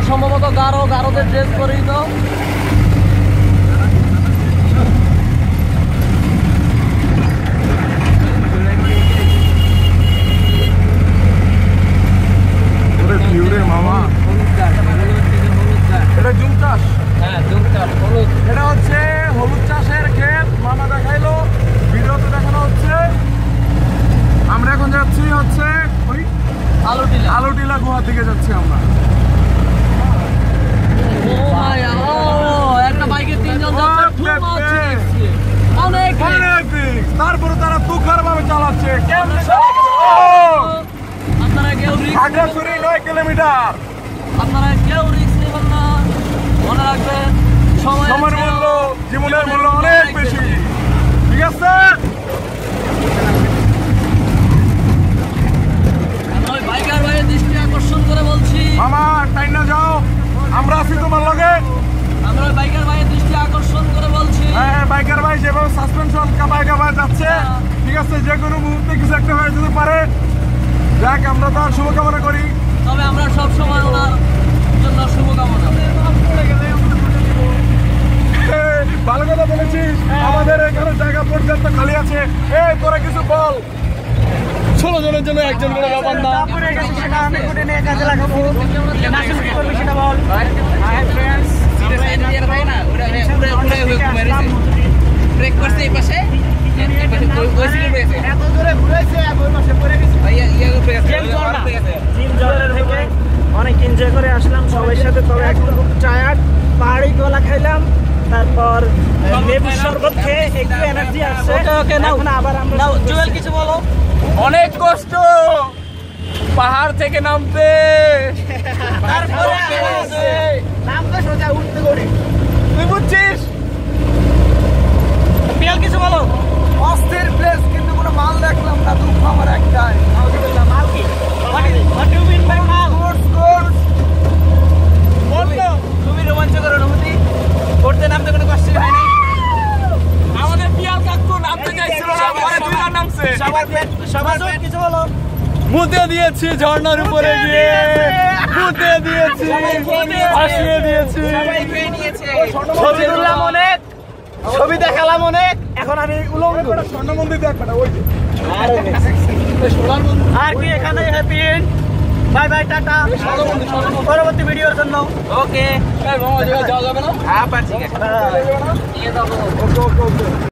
সম্ভবত গারোদের ড্রেস করেই তো মামা এটা জুম চাষ। হ্যাঁ জুম চাষ হলুদ, এটা হচ্ছে হলুদ চাষের ক্ষেত। মামা দেখাইলো, ভিডিওতে দেখানো হচ্ছে। আমরা এখন যাচ্ছি হচ্ছে ওই আলুটিলা গুহার দিকে যাচ্ছি আমরা। একটা বাইকে তিনজন তারপরে তারা তুখার ভাবে চালাচ্ছে। আপনারা কেউ 9 কিলোমিটার। আপনারা কেউ রিস্ক নেবেন না, মনে রাখবেন সময়ের মূল্য জীবনের মূল্য অনেক বেশি। ঠিক আছে, আমি বাইকার ভাইয়ের দৃষ্টি আকর্ষণ করে বলছি, মামা টাইম না যাও, আমরা আছি তোমার লগে। আমরা বাইকার ভাইয়ের দৃষ্টি আকর্ষণ করে বলছি, হ্যাঁ বাইকার ভাই যেভাবে সাসপেনশন কাবায় যাচ্ছে, ঠিক আছে, যে কোনো মুহূর্তে কিছু একটা হয়ে যেতে পারে। যাক, আমরা তার শুভকামনা করি। তবে আমরা সবসময় ওনার জন্য শুভকামনা। ভালো কথা বলেছিস, আমাদের এখানে জায়গা পর্যন্ত খালি আছে। তোরা কিছু বল। 16 জনের জন্য একজন করে ব্যাপার না। অনেক এনজয় করে আসলাম সবার সাথে। তবে এখন খুব টায়ার্ড, পাহাড়ি গোলা খাইলাম, তারপর লেবুর শরবত খেয়ে একটু এনার্জি আসছে। এখন আবার আমরা জুয়েল কিছু বলো। অনেক কষ্ট পাহাড় থেকে নামতে, নামতে সোজা উঠতে করি, তুই বুঝছিস। পিয়াল কিছু বলো। অস্থির প্লেস, কিন্তু কোনো মাল দেখলাম না। দুঃখ আমার একটাই। মাল কি? What do you mean by মাল? খুবই রোমাঞ্চকর অনুভূতি। করতে নামতে কোনো কষ্ট হয় নাই। আমাদের পিয়াল কাকু নামতে চাইছিল না, পরে দুইবার নামছে। সবার কিছু বলো। মুতে দিয়েছি ঝর্ণার উপরে গিয়ে, মুতে দিয়েছি, ভাসিয়ে দিয়েছি, ছবি তুললাম অনেক, ছবি দেখালাম অনেক। এখন আমি উলঙ্গ। স্বর্ণ মন্দির দেখ, ওই যে আর কি এখানে happy end. Bye bye, tata. পরবর্তী ভিডিওর জন্য ওকে। যাওয়া যাবে না? হ্যাঁ, ঠিক আছে।